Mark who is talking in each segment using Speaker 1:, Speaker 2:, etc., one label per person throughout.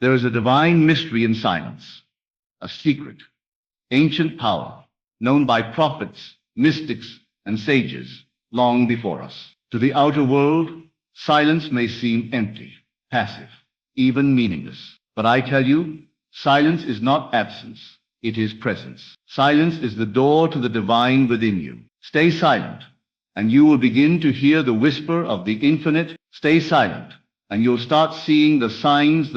Speaker 1: There is a divine mystery in silence, a secret, ancient power, known by prophets, mystics, and sages long before us. To the outer world, silence may seem empty, passive, even meaningless. But I tell you, silence is not absence, it is presence. Silence is the door to the divine within you. Stay silent, and you will begin to hear the whisper of the infinite. Stay silent, and you'll start seeing the signs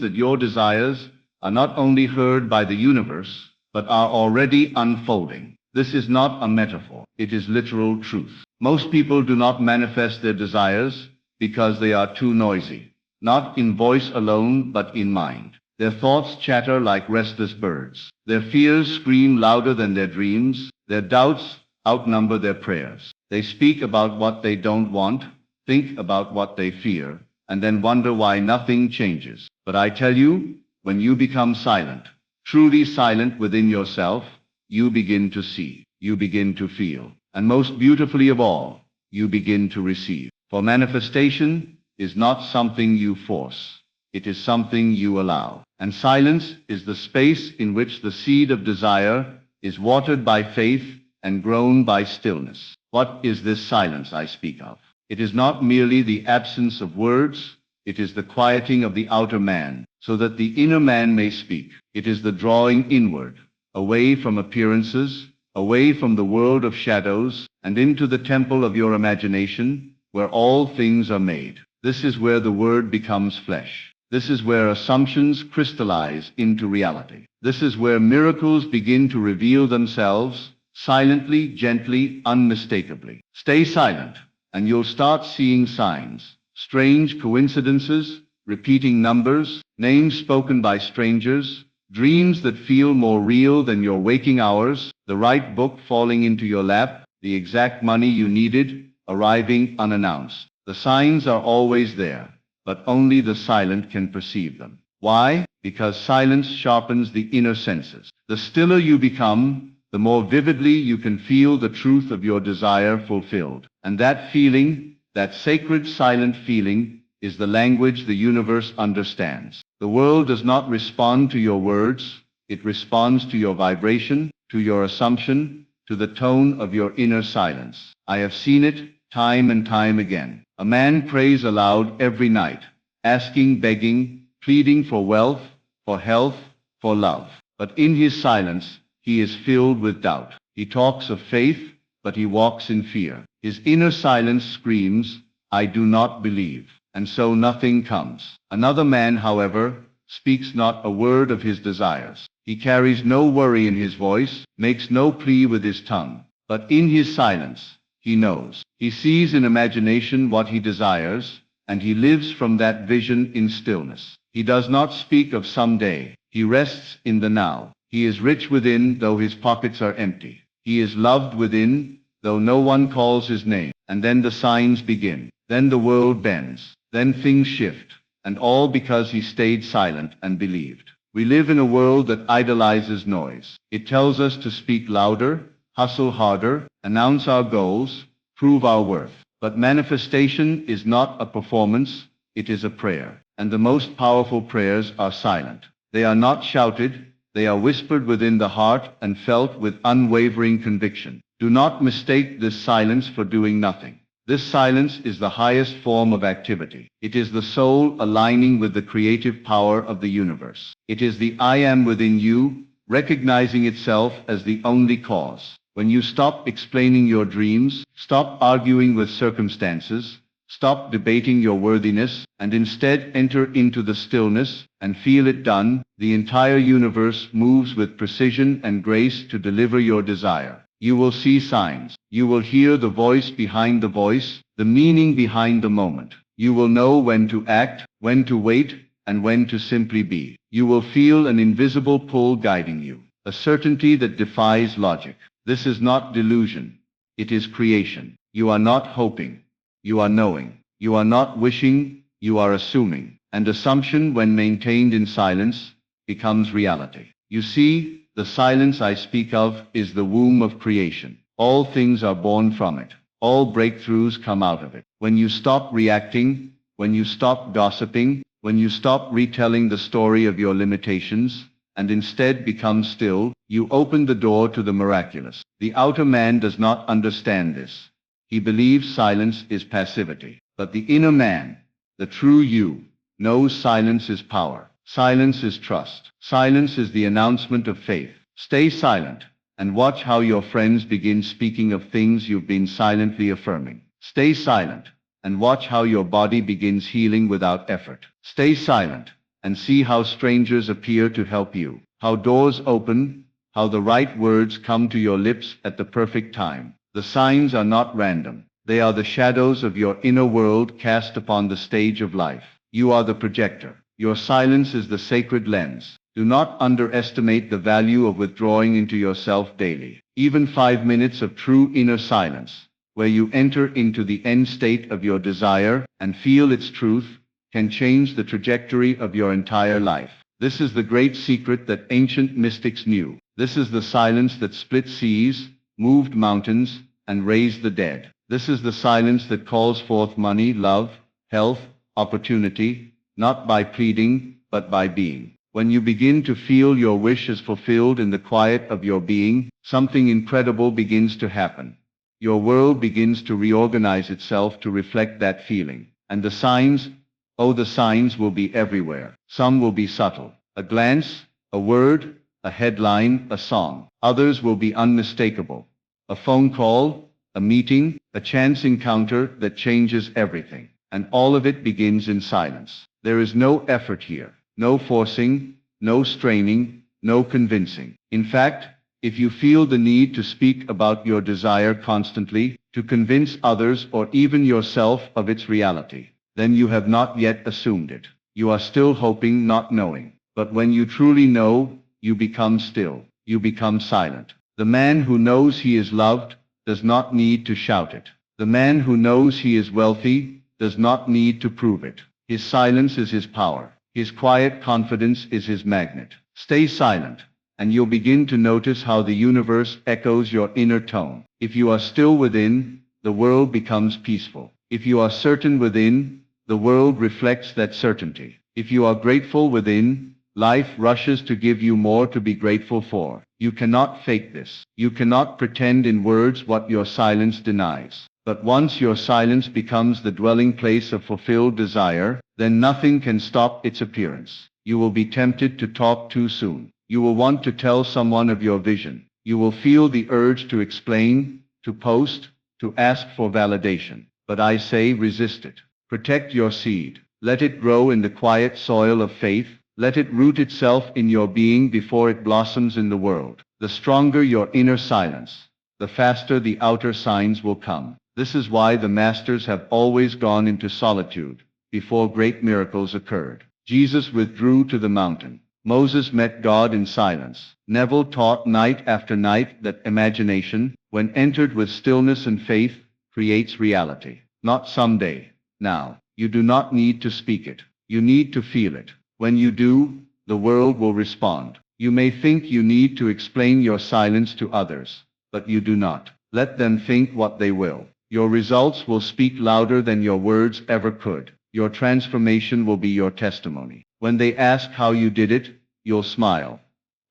Speaker 1: that your desires are not only heard by the universe, but are already unfolding. This is not a metaphor, it is literal truth. Most people do not manifest their desires because they are too noisy, not in voice alone, but in mind. Their thoughts chatter like restless birds. Their fears scream louder than their dreams. Their doubts outnumber their prayers. They speak about what they don't want, think about what they fear, and then wonder why nothing changes. But I tell you, when you become silent, truly silent within yourself, you begin to see, you begin to feel, and most beautifully of all, you begin to receive. For manifestation is not something you force, it is something you allow. And silence is the space in which the seed of desire is watered by faith and grown by stillness. What is this silence I speak of? It is not merely the absence of words, it is the quieting of the outer man, so that the inner man may speak. It is the drawing inward, away from appearances, away from the world of shadows, and into the temple of your imagination, where all things are made. This is where the word becomes flesh. This is where assumptions crystallize into reality. This is where miracles begin to reveal themselves, silently, gently, unmistakably. Stay silent, and you'll start seeing signs, strange coincidences, repeating numbers, names spoken by strangers, dreams that feel more real than your waking hours, the right book falling into your lap, the exact money you needed, arriving unannounced. The signs are always there, but only the silent can perceive them. Why? Because silence sharpens the inner senses. The stiller you become, the more vividly you can feel the truth of your desire fulfilled. And that feeling, that sacred silent feeling, is the language the universe understands. The world does not respond to your words, it responds to your vibration, to your assumption, to the tone of your inner silence. I have seen it time and time again. A man prays aloud every night, asking, begging, pleading for wealth, for health, for love. But in his silence, he is filled with doubt. He talks of faith, but he walks in fear. His inner silence screams, I do not believe. And so nothing comes. Another man, however, speaks not a word of his desires. He carries no worry in his voice, makes no plea with his tongue. But in his silence, he knows. He sees in imagination what he desires, and he lives from that vision in stillness. He does not speak of someday. He rests in the now. He is rich within, though his pockets are empty. He is loved within, though no one calls his name. And then the signs begin. Then the world bends. Then things shift. And all because he stayed silent and believed. We live in a world that idolizes noise. It tells us to speak louder, hustle harder, announce our goals, prove our worth. But manifestation is not a performance, it is a prayer. And the most powerful prayers are silent. They are not shouted, they are whispered within the heart and felt with unwavering conviction. Do not mistake this silence for doing nothing. This silence is the highest form of activity. It is the soul aligning with the creative power of the universe. It is the I am within you, recognizing itself as the only cause. When you stop explaining your dreams, stop arguing with circumstances, stop debating your worthiness, and instead enter into the stillness and feel it done, the entire universe moves with precision and grace to deliver your desire. You will see signs. You will hear the voice behind the voice, the meaning behind the moment. You will know when to act, when to wait, and when to simply be. You will feel an invisible pull guiding you, a certainty that defies logic. This is not delusion. It is creation. You are not hoping. You are knowing. You are not wishing. You are assuming. And assumption, when maintained in silence, becomes reality. You see, the silence I speak of is the womb of creation. All things are born from it. All breakthroughs come out of it. When you stop reacting, when you stop gossiping, When you stop retelling the story of your limitations, and instead become still, you open the door to the miraculous. The outer man does not understand this. He believes silence is passivity. But the inner man, the true you, knows silence is power. Silence is trust. Silence is the announcement of faith. Stay silent, and watch how your friends begin speaking of things you've been silently affirming. Stay silent, and watch how your body begins healing without effort. Stay silent, and see how strangers appear to help you, how doors open, how the right words come to your lips at the perfect time. The signs are not random. They are the shadows of your inner world cast upon the stage of life. You are the projector. Your silence is the sacred lens. Do not underestimate the value of withdrawing into yourself daily. Even 5 minutes of true inner silence, where you enter into the end state of your desire and feel its truth, can change the trajectory of your entire life. This is the great secret that ancient mystics knew. This is the silence that split seas, moved mountains, and raised the dead. This is the silence that calls forth money, love, health, opportunity, not by pleading, but by being. When you begin to feel your wish is fulfilled in the quiet of your being, something incredible begins to happen. Your world begins to reorganize itself to reflect that feeling. And the signs, oh, the signs will be everywhere. Some will be subtle. A glance, a word, a headline, a song. Others will be unmistakable. A phone call, a meeting, a chance encounter that changes everything. And all of it begins in silence. There is no effort here. No forcing, no straining, no convincing. In fact, if you feel the need to speak about your desire constantly, to convince others or even yourself of its reality, then you have not yet assumed it. You are still hoping, not knowing. But when you truly know, you become still. You become silent. The man who knows he is loved does not need to shout it. The man who knows he is wealthy does not need to prove it. His silence is his power. His quiet confidence is his magnet. Stay silent, and you'll begin to notice how the universe echoes your inner tone. If you are still within, the world becomes peaceful. If you are certain within, the world reflects that certainty. If you are grateful within, life rushes to give you more to be grateful for. You cannot fake this. You cannot pretend in words what your silence denies. But once your silence becomes the dwelling place of fulfilled desire, then nothing can stop its appearance. You will be tempted to talk too soon. You will want to tell someone of your vision. You will feel the urge to explain, to post, to ask for validation. But I say resist it. Protect your seed. Let it grow in the quiet soil of faith. Let it root itself in your being before it blossoms in the world. The stronger your inner silence, the faster the outer signs will come. This is why the masters have always gone into solitude before great miracles occurred. Jesus withdrew to the mountain. Moses met God in silence. Neville taught night after night that imagination, when entered with stillness and faith, creates reality. Not someday, now. You do not need to speak it. You need to feel it. When you do, the world will respond. You may think you need to explain your silence to others, but you do not. Let them think what they will. Your results will speak louder than your words ever could. Your transformation will be your testimony. When they ask how you did it, you'll smile.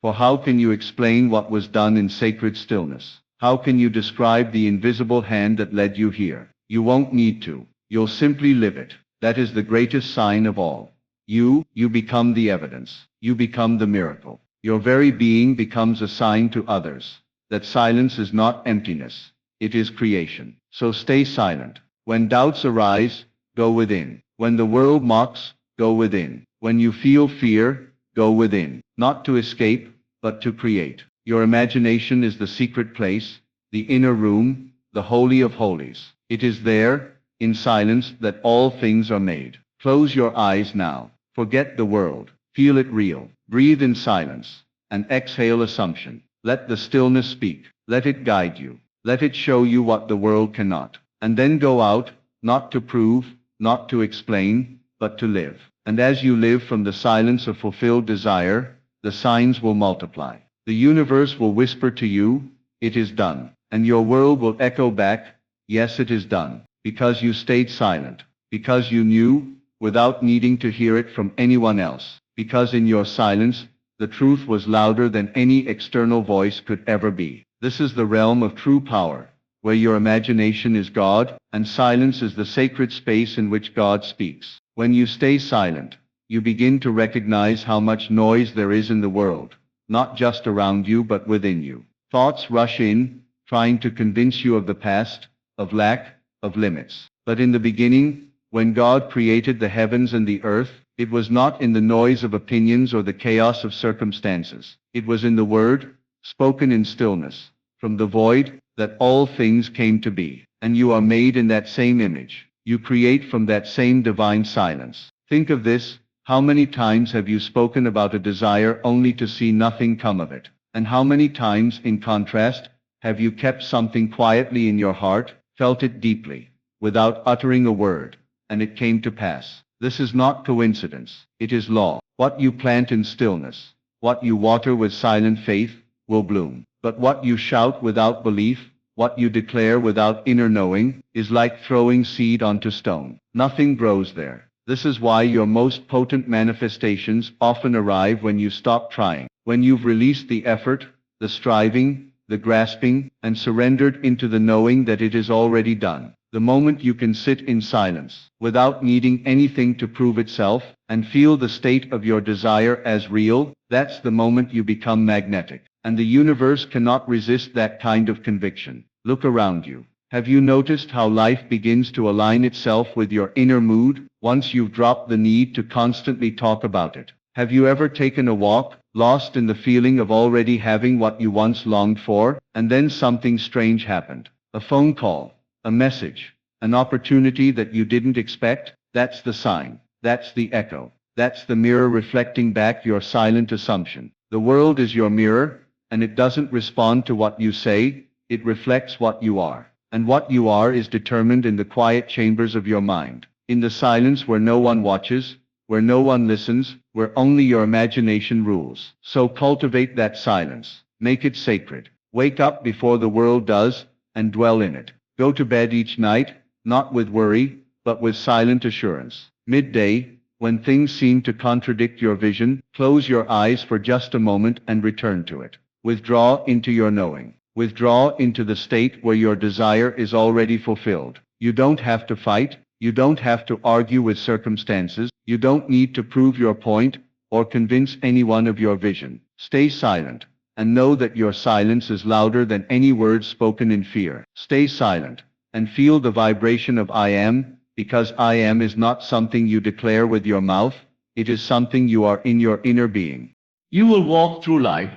Speaker 1: For how can you explain what was done in sacred stillness? How can you describe the invisible hand that led you here? You won't need to. You'll simply live it. That is the greatest sign of all. You become the evidence. You become the miracle. Your very being becomes a sign to others that silence is not emptiness. It is creation. So stay silent. When doubts arise, go within. When the world mocks, go within. When you feel fear, go within. Not to escape, but to create. Your imagination is the secret place, the inner room, the holy of holies. It is there, in silence, that all things are made. Close your eyes now. Forget the world. Feel it real. Breathe in silence, and exhale assumption. Let the stillness speak. Let it guide you. Let it show you what the world cannot. And then go out, not to prove, not to explain, but to live. And as you live from the silence of fulfilled desire, the signs will multiply. The universe will whisper to you, it is done. And your world will echo back, yes, it is done. Because you stayed silent. Because you knew, without needing to hear it from anyone else, because in your silence, the truth was louder than any external voice could ever be. This is the realm of true power, where your imagination is God, and silence is the sacred space in which God speaks. When you stay silent, you begin to recognize how much noise there is in the world, not just around you but within you. Thoughts rush in, trying to convince you of the past, of lack, of limits. But in the beginning, when God created the heavens and the earth, it was not in the noise of opinions or the chaos of circumstances. It was in the word, spoken in stillness, from the void, that all things came to be. And you are made in that same image. You create from that same divine silence. Think of this: how many times have you spoken about a desire only to see nothing come of it? And how many times, in contrast, have you kept something quietly in your heart, felt it deeply, without uttering a word, and it came to pass? This is not coincidence. It is law. What you plant in stillness, what you water with silent faith, will bloom. But what you shout without belief, what you declare without inner knowing, is like throwing seed onto stone. Nothing grows there. This is why your most potent manifestations often arrive when you stop trying, when you've released the effort, the striving, the grasping, and surrendered into the knowing that it is already done. The moment you can sit in silence, without needing anything to prove itself, and feel the state of your desire as real, that's the moment you become magnetic. And the universe cannot resist that kind of conviction. Look around you. Have you noticed how life begins to align itself with your inner mood, once you've dropped the need to constantly talk about it? Have you ever taken a walk, lost in the feeling of already having what you once longed for, and then something strange happened? A phone call, a message, an opportunity that you didn't expect? That's the sign. That's the echo. That's the mirror reflecting back your silent assumption. The world is your mirror, and it doesn't respond to what you say, it reflects what you are. And what you are is determined in the quiet chambers of your mind, in the silence where no one watches, where no one listens, where only your imagination rules. So cultivate that silence. Make it sacred. Wake up before the world does, and dwell in it. Go to bed each night, not with worry, but with silent assurance. Midday, when things seem to contradict your vision, close your eyes for just a moment and return to it. Withdraw into your knowing. Withdraw into the state where your desire is already fulfilled. You don't have to fight. You don't have to argue with circumstances. You don't need to prove your point or convince anyone of your vision. Stay silent and know that your silence is louder than any words spoken in fear. Stay silent and feel the vibration of I am, because I am is not something you declare with your mouth. It is something you are in your inner being. You will walk through life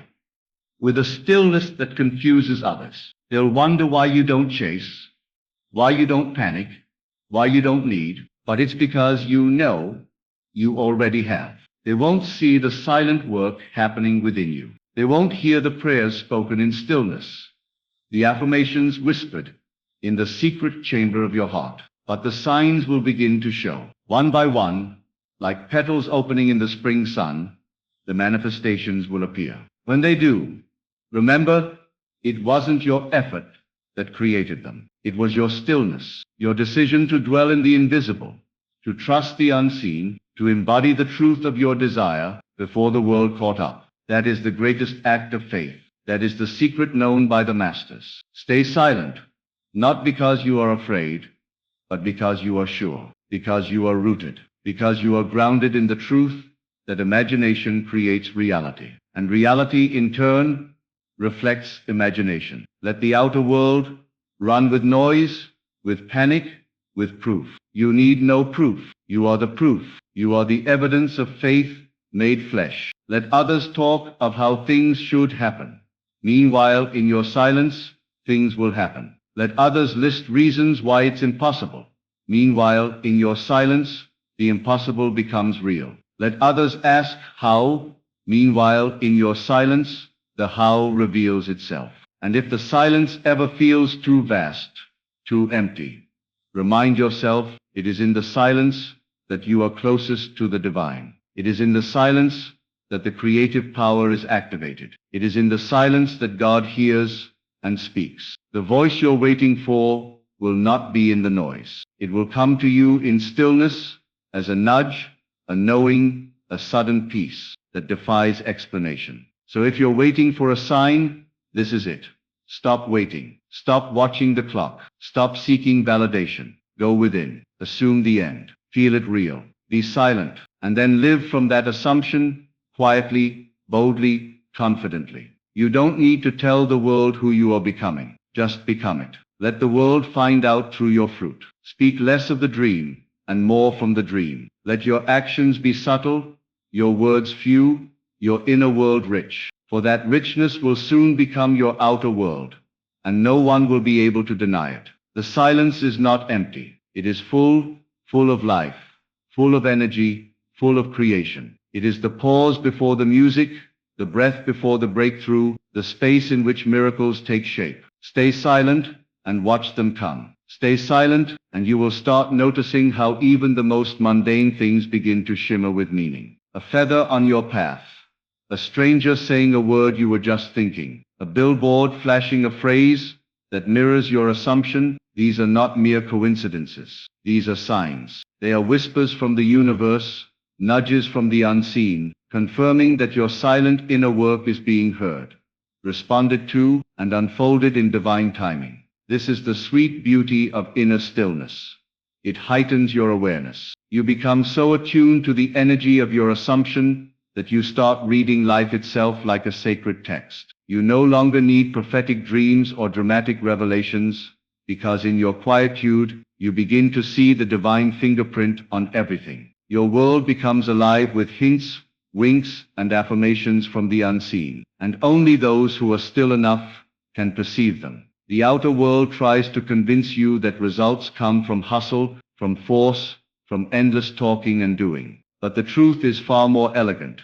Speaker 1: with a stillness that confuses others. They'll wonder why you don't chase, why you don't panic, why you don't need, but it's because you know you already have. They won't see the silent work happening within you. They won't hear the prayers spoken in stillness, the affirmations whispered in the secret chamber of your heart. But the signs will begin to show. One by one, like petals opening in the spring sun, the manifestations will appear. When they do, remember, it wasn't your effort that created them. It was your stillness, your decision to dwell in the invisible, to trust the unseen, to embody the truth of your desire before the world caught up. That is the greatest act of faith. That is the secret known by the masters. Stay silent, not because you are afraid, but because you are sure, because you are rooted, because you are grounded in the truth that imagination creates reality, and reality in turn reflects imagination. Let the outer world run with noise, with panic, with proof. You need no proof. You are the proof. You are the evidence of faith made flesh. Let others talk of how things should happen. Meanwhile, in your silence, things will happen. Let others list reasons why it's impossible. Meanwhile, in your silence, the impossible becomes real. Let others ask how. Meanwhile, in your silence, the how reveals itself. And if the silence ever feels too vast, too empty, remind yourself it is in the silence that you are closest to the divine. It is in the silence that the creative power is activated. It is in the silence that God hears and speaks. The voice you're waiting for will not be in the noise. It will come to you in stillness as a nudge, a knowing, a sudden peace that defies explanation. So if you're waiting for a sign, this is it. Stop waiting. Stop watching the clock. Stop seeking validation. Go within. Assume the end. Feel it real. Be silent. And then live from that assumption, quietly, boldly, confidently. You don't need to tell the world who you are becoming. Just become it. Let the world find out through your fruit. Speak less of the dream and more from the dream. Let your actions be subtle, your words few, your inner world rich. For that richness will soon become your outer world, and no one will be able to deny it. The silence is not empty. It is full, full of life, full of energy, full of creation. It is the pause before the music, the breath before the breakthrough, the space in which miracles take shape. Stay silent and watch them come. Stay silent and you will start noticing how even the most mundane things begin to shimmer with meaning. A feather on your path, a stranger saying a word you were just thinking, a billboard flashing a phrase that mirrors your assumption. These are not mere coincidences. These are signs. They are whispers from the universe, nudges from the unseen, confirming that your silent inner work is being heard, responded to, and unfolded in divine timing. This is the sweet beauty of inner stillness. It heightens your awareness. You become so attuned to the energy of your assumption that you start reading life itself like a sacred text. You no longer need prophetic dreams or dramatic revelations, because in your quietude, you begin to see the divine fingerprint on everything. Your world becomes alive with hints, winks, and affirmations from the unseen, and only those who are still enough can perceive them. The outer world tries to convince you that results come from hustle, from force, from endless talking and doing. But the truth is far more elegant.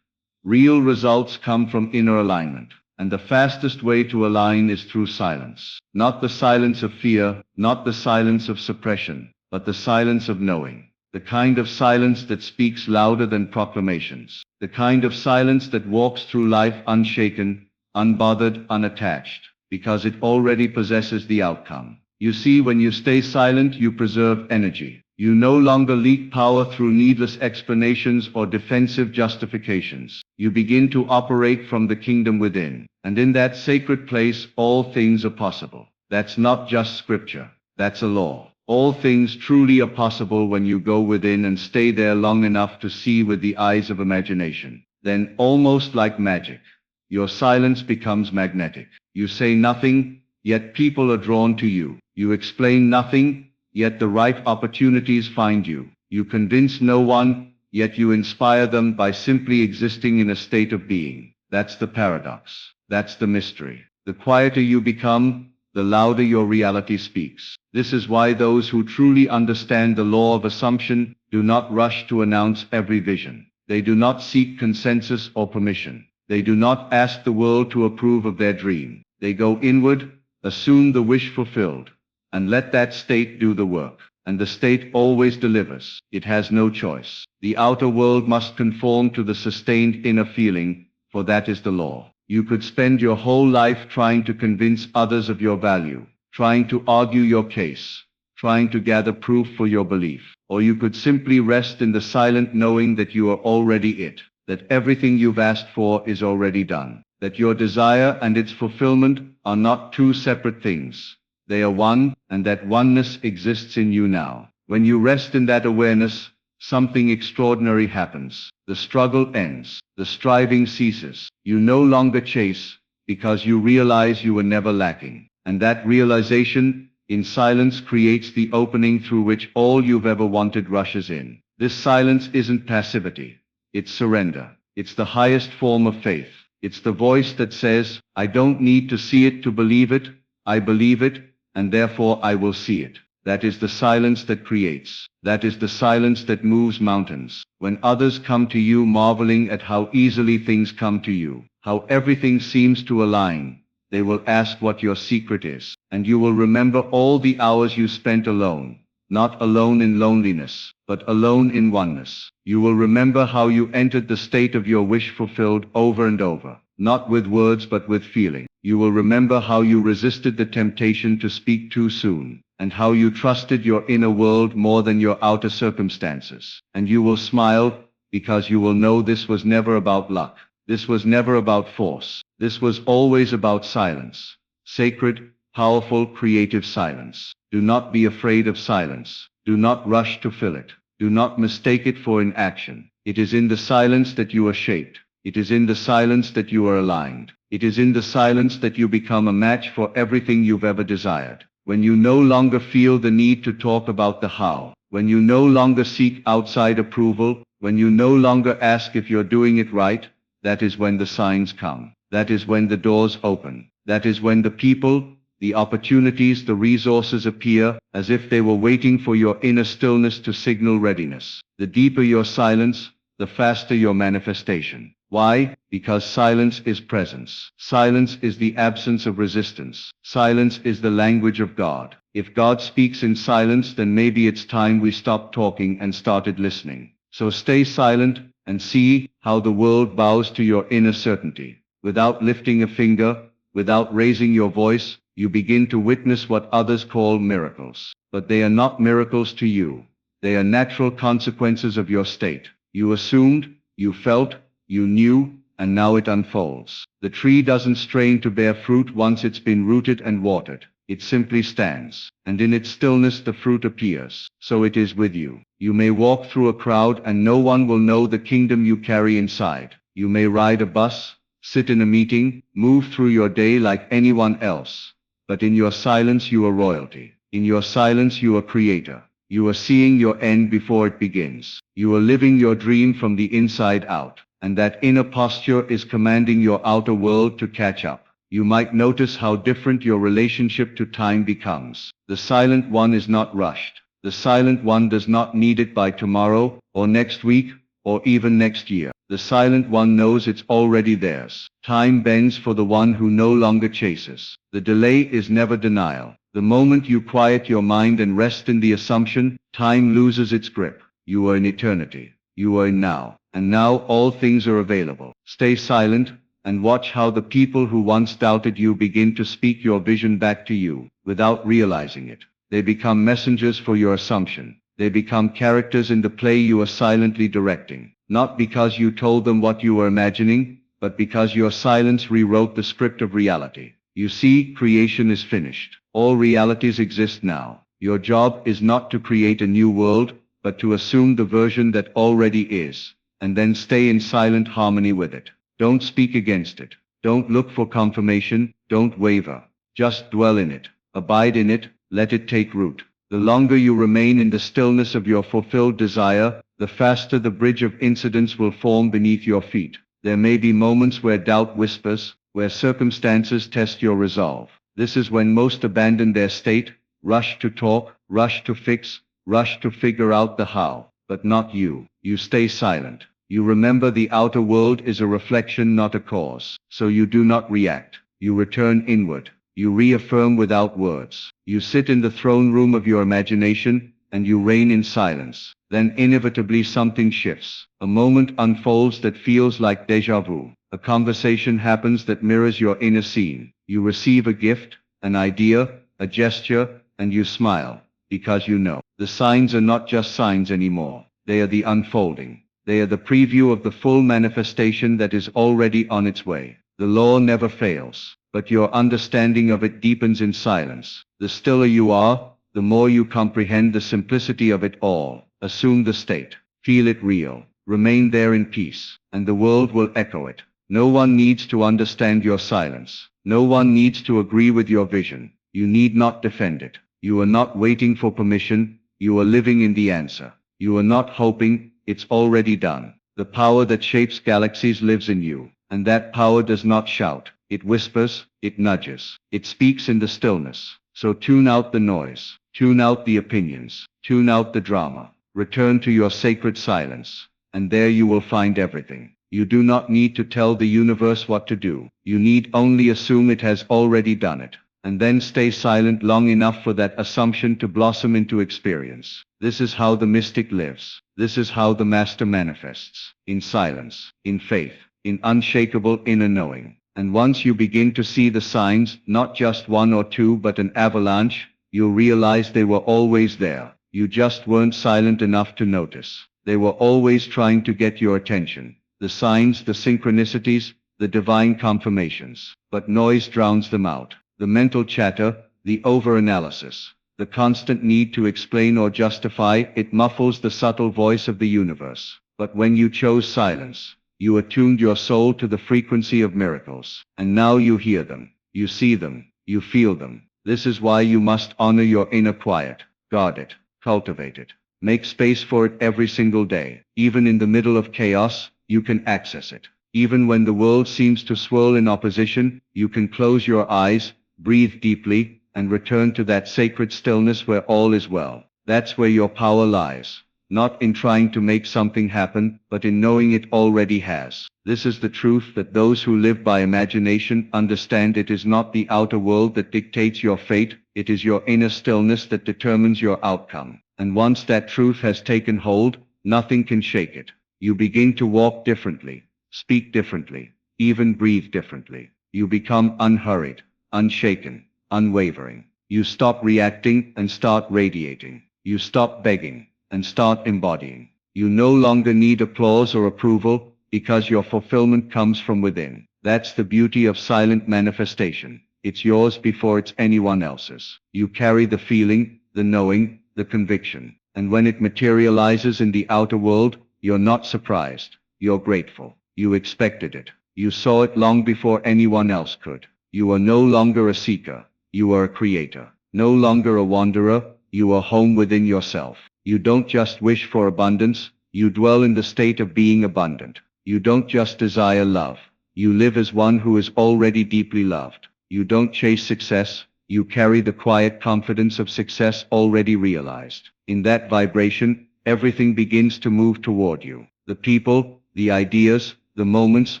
Speaker 1: Real results come from inner alignment. And the fastest way to align is through silence. Not the silence of fear, not the silence of suppression, but the silence of knowing. The kind of silence that speaks louder than proclamations. The kind of silence that walks through life unshaken, unbothered, unattached, because it already possesses the outcome. You see, when you stay silent, you preserve energy. You no longer leak power through needless explanations or defensive justifications. You begin to operate from the kingdom within. And in that sacred place, all things are possible. That's not just scripture. That's a law. All things truly are possible when you go within and stay there long enough to see with the eyes of imagination. Then, almost like magic, your silence becomes magnetic. You say nothing, yet people are drawn to you. You explain nothing, yet the right opportunities find you. You convince no one, yet you inspire them by simply existing in a state of being. That's the paradox. That's the mystery. The quieter you become, the louder your reality speaks. This is why those who truly understand the law of assumption do not rush to announce every vision. They do not seek consensus or permission. They do not ask the world to approve of their dream. They go inward, assume the wish fulfilled, and let that state do the work. And the state always delivers. It has no choice. The outer world must conform to the sustained inner feeling, for that is the law. You could spend your whole life trying to convince others of your value, trying to argue your case, trying to gather proof for your belief. Or you could simply rest in the silent knowing that you are already it, that everything you've asked for is already done, that your desire and its fulfillment are not two separate things. They are one, and that oneness exists in you now. When you rest in that awareness, something extraordinary happens. The struggle ends. The striving ceases. You no longer chase, because you realize you were never lacking. And that realization, in silence, creates the opening through which all you've ever wanted rushes in. This silence isn't passivity. It's surrender. It's the highest form of faith. It's the voice that says, I don't need to see it to believe it. I believe it, and therefore I will see it. That is the silence that creates. That is the silence that moves mountains. When others come to you marveling at how easily things come to you, how everything seems to align, they will ask what your secret is. And you will remember all the hours you spent alone, not alone in loneliness, but alone in oneness. You will remember how you entered the state of your wish fulfilled over and over, not with words but with feeling. You will remember how you resisted the temptation to speak too soon, and how you trusted your inner world more than your outer circumstances. And you will smile, because you will know this was never about luck. This was never about force. This was always about silence. Sacred, powerful, creative silence. Do not be afraid of silence. Do not rush to fill it. Do not mistake it for inaction. It is in the silence that you are shaped. It is in the silence that you are aligned. It is in the silence that you become a match for everything you've ever desired. When you no longer feel the need to talk about the how, when you no longer seek outside approval, when you no longer ask if you're doing it right, that is when the signs come. That is when the doors open. That is when the people, the opportunities, the resources appear, as if they were waiting for your inner stillness to signal readiness. The deeper your silence, the faster your manifestation. Why? Because silence is presence. Silence is the absence of resistance. Silence is the language of God. If God speaks in silence, then maybe it's time we stopped talking and started listening. So stay silent and see how the world bows to your inner certainty. Without lifting a finger, without raising your voice, you begin to witness what others call miracles. But they are not miracles to you. They are natural consequences of your state. You assumed, you felt, you knew, and now it unfolds. The tree doesn't strain to bear fruit once it's been rooted and watered. It simply stands, and in its stillness the fruit appears. So it is with you. You may walk through a crowd and no one will know the kingdom you carry inside. You may ride a bus, sit in a meeting, move through your day like anyone else. But in your silence you are royalty. In your silence you are creator. You are seeing your end before it begins. You are living your dream from the inside out. And that inner posture is commanding your outer world to catch up. You might notice how different your relationship to time becomes. The silent one is not rushed. The silent one does not need it by tomorrow, or next week, or even next year. The silent one knows it's already theirs. Time bends for the one who no longer chases. The delay is never denial. The moment you quiet your mind and rest in the assumption, time loses its grip. You are in eternity. You are in now. And now all things are available. Stay silent, and watch how the people who once doubted you begin to speak your vision back to you, without realizing it. They become messengers for your assumption. They become characters in the play you are silently directing. Not because you told them what you were imagining, but because your silence rewrote the script of reality. You see, creation is finished. All realities exist now. Your job is not to create a new world, but to assume the version that already is, and then stay in silent harmony with it. Don't speak against it. Don't look for confirmation. Don't waver. Just dwell in it. Abide in it. Let it take root. The longer you remain in the stillness of your fulfilled desire, the faster the bridge of incidents will form beneath your feet. There may be moments where doubt whispers, where circumstances test your resolve. This is when most abandon their state, rush to talk, rush to fix, rush to figure out the how. But not you. You stay silent. You remember the outer world is a reflection, not a cause. So you do not react. You return inward. You reaffirm without words. You sit in the throne room of your imagination, and you reign in silence. Then inevitably something shifts. A moment unfolds that feels like déjà vu. A conversation happens that mirrors your inner scene. You receive a gift, an idea, a gesture, and you smile, because you know. The signs are not just signs anymore. They are the unfolding. They are the preview of the full manifestation that is already on its way. The law never fails, but your understanding of it deepens in silence. The stiller you are, the more you comprehend the simplicity of it all. Assume the state. Feel it real. Remain there in peace, and the world will echo it. No one needs to understand your silence. No one needs to agree with your vision. You need not defend it. You are not waiting for permission. You are living in the answer. You are not hoping. It's already done. The power that shapes galaxies lives in you, and that power does not shout. It whispers, it nudges, it speaks in the stillness. So tune out the noise, tune out the opinions, tune out the drama. Return to your sacred silence, and there you will find everything. You do not need to tell the universe what to do. You need only assume it has already done it, and then stay silent long enough for that assumption to blossom into experience. This is how the mystic lives. This is how the master manifests. In silence, in faith, in unshakable inner knowing. And once you begin to see the signs, not just one or two but an avalanche, you'll realize they were always there. You just weren't silent enough to notice. They were always trying to get your attention. The signs, the synchronicities, the divine confirmations. But noise drowns them out. The mental chatter, the overanalysis, the constant need to explain or justify, it muffles the subtle voice of the universe. But when you chose silence, you attuned your soul to the frequency of miracles. And now you hear them, you see them, you feel them. This is why you must honor your inner quiet, guard it, cultivate it. Make space for it every single day. Even in the middle of chaos, you can access it. Even when the world seems to swirl in opposition, you can close your eyes, breathe deeply, and return to that sacred stillness where all is well. That's where your power lies. Not in trying to make something happen, but in knowing it already has. This is the truth that those who live by imagination understand. It is not the outer world that dictates your fate, it is your inner stillness that determines your outcome. And once that truth has taken hold, nothing can shake it. You begin to walk differently, speak differently, even breathe differently. You become unhurried, unshaken, unwavering. You stop reacting and start radiating. You stop begging and start embodying. You no longer need applause or approval, because your fulfillment comes from within. That's the beauty of silent manifestation. It's yours before it's anyone else's. You carry the feeling, the knowing, the conviction. And when it materializes in the outer world, you're not surprised. You're grateful. You expected it. You saw it long before anyone else could. You are no longer a seeker. You are a creator. No longer a wanderer. You are home within yourself. You don't just wish for abundance, you dwell in the state of being abundant. You don't just desire love, you live as one who is already deeply loved. You don't chase success, you carry the quiet confidence of success already realized. In that vibration, everything begins to move toward you. The people, the ideas, the moments,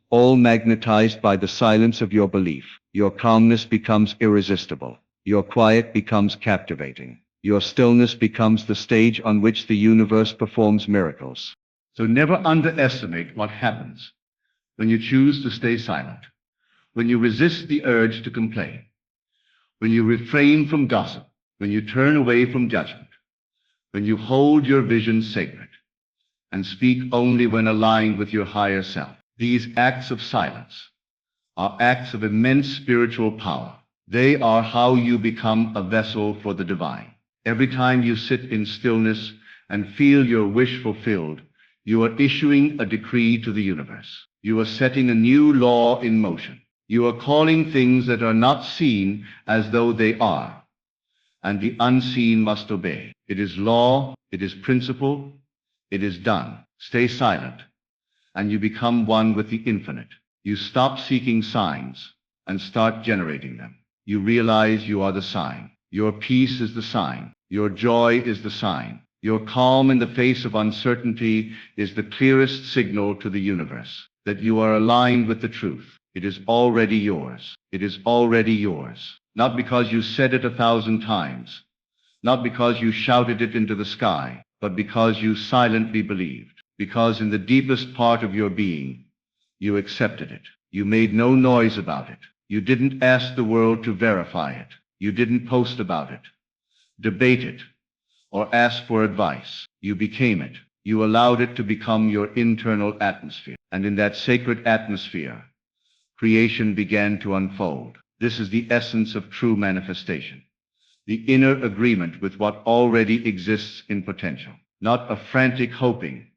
Speaker 1: all magnetized by the silence of your belief. Your calmness becomes irresistible. Your quiet becomes captivating. Your stillness becomes the stage on which the universe performs miracles. So never underestimate what happens when you choose to stay silent, when you resist the urge to complain, when you refrain from gossip, when you turn away from judgment, when you hold your vision sacred and speak only when aligned with your higher self. These acts of silence are acts of immense spiritual power. They are how you become a vessel for the divine. Every time you sit in stillness and feel your wish fulfilled, you are issuing a decree to the universe. You are setting a new law in motion. You are calling things that are not seen as though they are, and the unseen must obey. It is law, it is principle, it is done. Stay silent, and you become one with the infinite. You stop seeking signs and start generating them. You realize you are the sign. Your peace is the sign. Your joy is the sign. Your calm in the face of uncertainty is the clearest signal to the universe that you are aligned with the truth. It is already yours. It is already yours. Not because you said it 1,000 times, not because you shouted it into the sky, but because you silently believed. Because in the deepest part of your being, you accepted it. You made no noise about it. You didn't ask the world to verify it. You didn't post about it, debate it, or ask for advice. You became it. You allowed it to become your internal atmosphere. And in that sacred atmosphere, creation began to unfold. This is the essence of true manifestation. The inner agreement with what already exists in potential. Not a frantic hoping,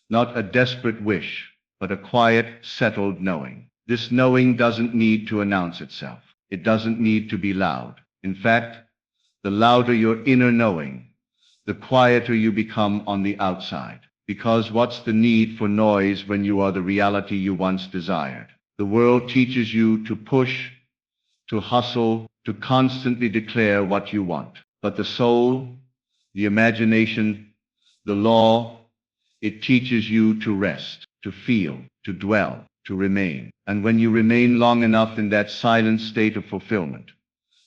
Speaker 1: not a desperate wish, but a quiet, settled knowing. This knowing doesn't need to announce itself. It doesn't need to be loud. In fact, the louder your inner knowing, the quieter you become on the outside. Because what's the need for noise when you are the reality you once desired? The world teaches you to push, to hustle, to constantly declare what you want. But the soul, the imagination, the law, it teaches you to rest, to feel, to dwell, to remain. And when you remain long enough in that silent state of fulfillment,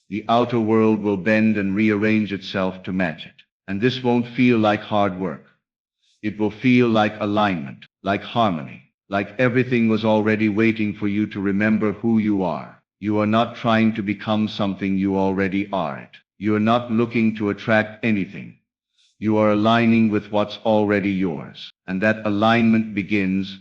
Speaker 1: the outer world will bend and rearrange itself to match it. And this won't feel like hard work. It will feel like alignment, like harmony, like everything was already waiting for you to remember who you are. You are not trying to become something, you already are it. You are not looking to attract anything. You are aligning with what's already yours. And that alignment begins,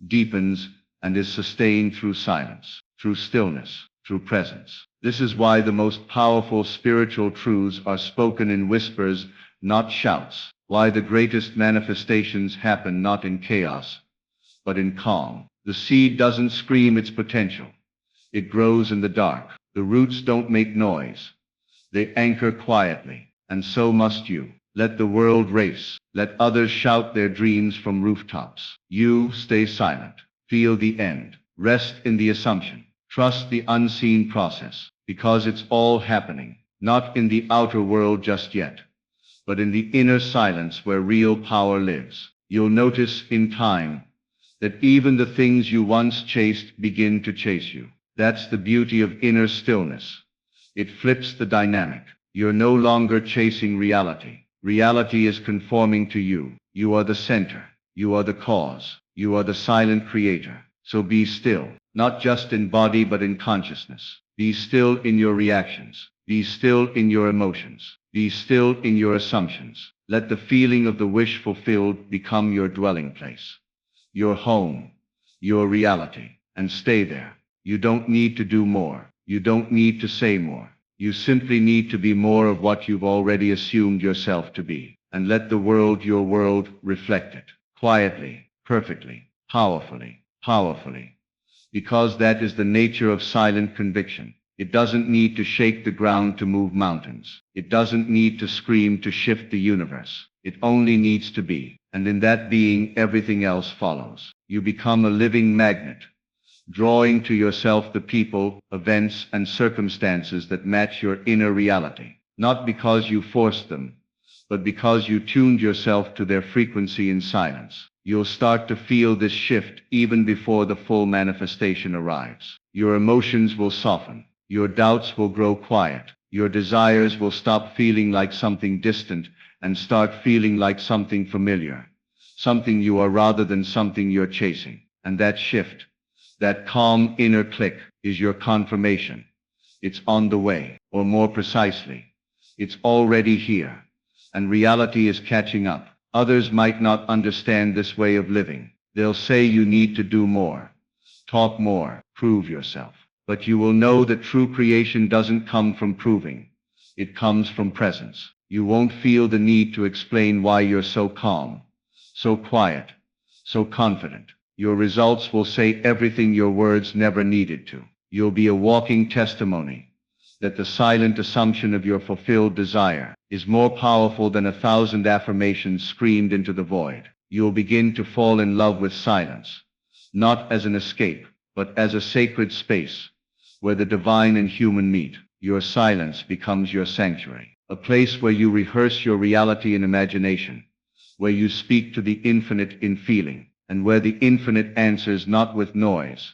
Speaker 1: deepens, and is sustained through silence, through stillness, through presence. This is why the most powerful spiritual truths are spoken in whispers, not shouts. Why the greatest manifestations happen not in chaos, but in calm. The seed doesn't scream its potential. It grows in the dark. The roots don't make noise. They anchor quietly. And so must you. Let the world race. Let others shout their dreams from rooftops. You stay silent. Feel the end. Rest in the assumption. Trust the unseen process. Because it's all happening. Not in the outer world just yet, but in the inner silence where real power lives. You'll notice in time that even the things you once chased begin to chase you. That's the beauty of inner stillness. It flips the dynamic. You're no longer chasing reality. Reality is conforming to you. You are the center. You are the cause. You are the silent creator. So be still, not just in body but in consciousness. Be still in your reactions. Be still in your emotions. Be still in your assumptions. Let the feeling of the wish fulfilled become your dwelling place, your home, your reality, and stay there. You don't need to do more. You don't need to say more. You simply need to be more of what you've already assumed yourself to be, and let the world, your world, reflect it. Quietly, perfectly, powerfully. Because that is the nature of silent conviction. It doesn't need to shake the ground to move mountains. It doesn't need to scream to shift the universe. It only needs to be. And in that being, everything else follows. You become a living magnet, drawing to yourself the people, events, and circumstances that match your inner reality. Not because you forced them, but because you tuned yourself to their frequency in silence. You'll start to feel this shift even before the full manifestation arrives. Your emotions will soften. Your doubts will grow quiet. Your desires will stop feeling like something distant and start feeling like something familiar. Something you are rather than something you're chasing. And that shift, that calm inner click, is your confirmation. It's on the way, or more precisely, it's already here. And reality is catching up. Others might not understand this way of living. They'll say you need to do more, talk more, prove yourself. But you will know that true creation doesn't come from proving. It comes from presence. You won't feel the need to explain why you're so calm, so quiet, so confident. Your results will say everything your words never needed to. You'll be a walking testimony that the silent assumption of your fulfilled desire is more powerful than 1,000 affirmations screamed into the void. You'll begin to fall in love with silence, not as an escape, but as a sacred space where the divine and human meet. Your silence becomes your sanctuary, a place where you rehearse your reality in imagination, where you speak to the infinite in feeling, and where the infinite answers not with noise,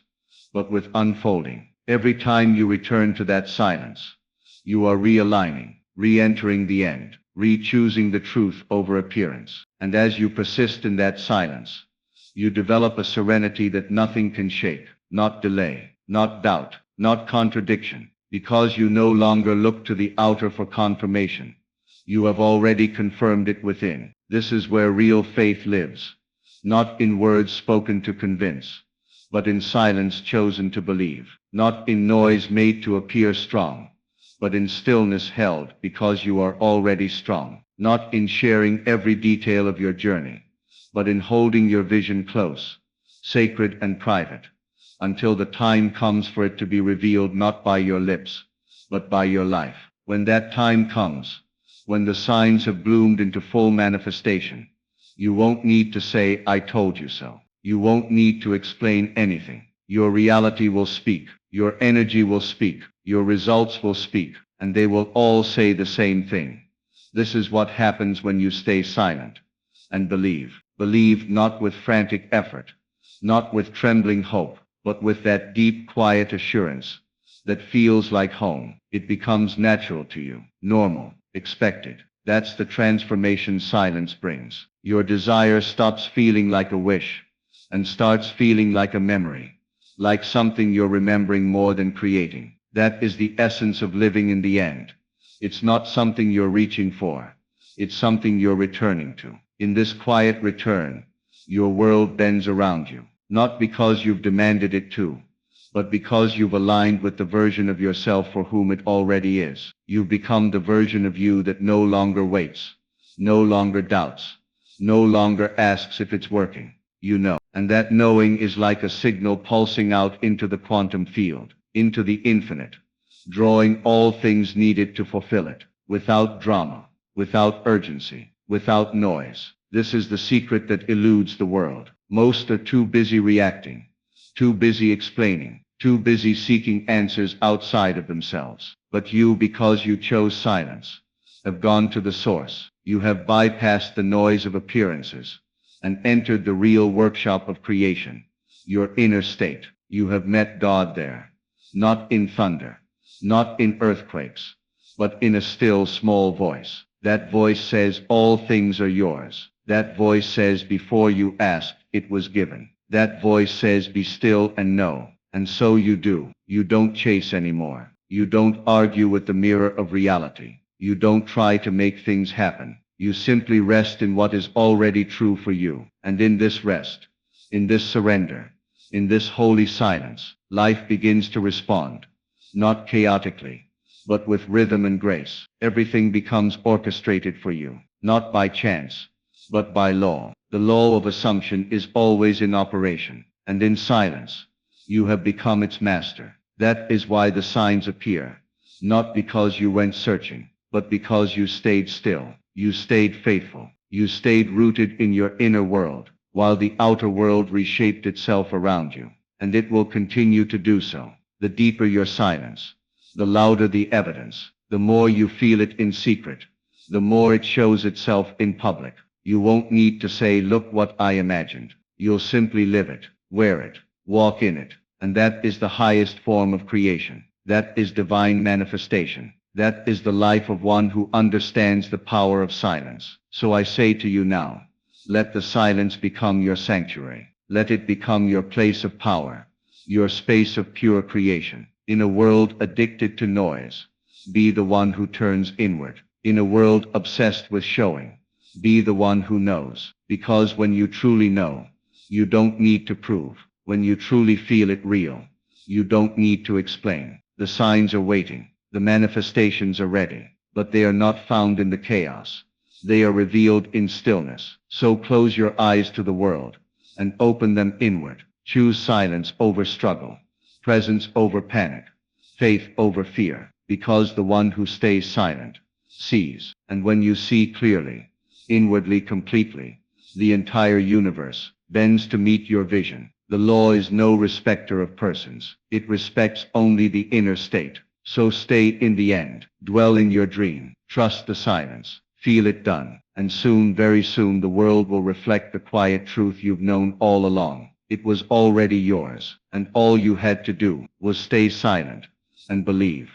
Speaker 1: but with unfolding. Every time you return to that silence, you are realigning, re-entering the end, re-choosing the truth over appearance. And as you persist in that silence, you develop a serenity that nothing can shake, not delay, not doubt, not contradiction, because you no longer look to the outer for confirmation. You have already confirmed it within. This is where real faith lives, not in words spoken to convince, but in silence chosen to believe, not in noise made to appear strong, but in stillness held because you are already strong, not in sharing every detail of your journey, but in holding your vision close, sacred and private, until the time comes for it to be revealed not by your lips, but by your life. When that time comes, when the signs have bloomed into full manifestation, you won't need to say, "I told you so." You won't need to explain anything. Your reality will speak. Your energy will speak. Your results will speak. And they will all say the same thing. This is what happens when you stay silent and believe. Believe not with frantic effort, not with trembling hope, but with that deep, quiet assurance that feels like home. It becomes natural to you, normal, expected. That's the transformation silence brings. Your desire stops feeling like a wish and starts feeling like a memory, like something you're remembering more than creating. That is the essence of living in the end. It's not something you're reaching for. It's something you're returning to. In this quiet return, your world bends around you, not because you've demanded it to, but because you've aligned with the version of yourself for whom it already is. You've become the version of you that no longer waits, no longer doubts, no longer asks if it's working. You know. And that knowing is like a signal pulsing out into the quantum field, into the infinite, drawing all things needed to fulfill it, without drama, without urgency, without noise. This is the secret that eludes the world. Most are too busy reacting, too busy explaining, too busy seeking answers outside of themselves. But you, because you chose silence, have gone to the source. You have bypassed the noise of appearances and entered the real workshop of creation, your inner state. You have met God there, not in thunder, not in earthquakes, but in a still small voice. That voice says all things are yours. That voice says before you asked, it was given. That voice says be still and know. And so you do. You don't chase anymore. You don't argue with the mirror of reality. You don't try to make things happen. You simply rest in what is already true for you. And in this rest, in this surrender, in this holy silence, life begins to respond, not chaotically, but with rhythm and grace. Everything becomes orchestrated for you, not by chance, but by law. The law of assumption is always in operation, and in silence, you have become its master. That is why the signs appear, not because you went searching, but because you stayed still. You stayed faithful. You stayed rooted in your inner world, while the outer world reshaped itself around you. And it will continue to do so. The deeper your silence, the louder the evidence, the more you feel it in secret, the more it shows itself in public. You won't need to say, look what I imagined. You'll simply live it, wear it, walk in it. And that is the highest form of creation. That is divine manifestation. That is the life of one who understands the power of silence. So I say to you now, let the silence become your sanctuary. Let it become your place of power, your space of pure creation. In a world addicted to noise, be the one who turns inward. In a world obsessed with showing, be the one who knows. Because when you truly know, you don't need to prove. When you truly feel it real, you don't need to explain. The signs are waiting. The manifestations are ready, but they are not found in the chaos. They are revealed in stillness. So close your eyes to the world and open them inward. Choose silence over struggle, presence over panic, faith over fear, because the one who stays silent sees. And when you see clearly, inwardly, completely, the entire universe bends to meet your vision. The law is no respecter of persons. It respects only the inner state. So stay in the end, dwell in your dream, trust the silence, feel it done, and soon, very soon, the world will reflect the quiet truth you've known all along. It was already yours, and all you had to do was stay silent and believe.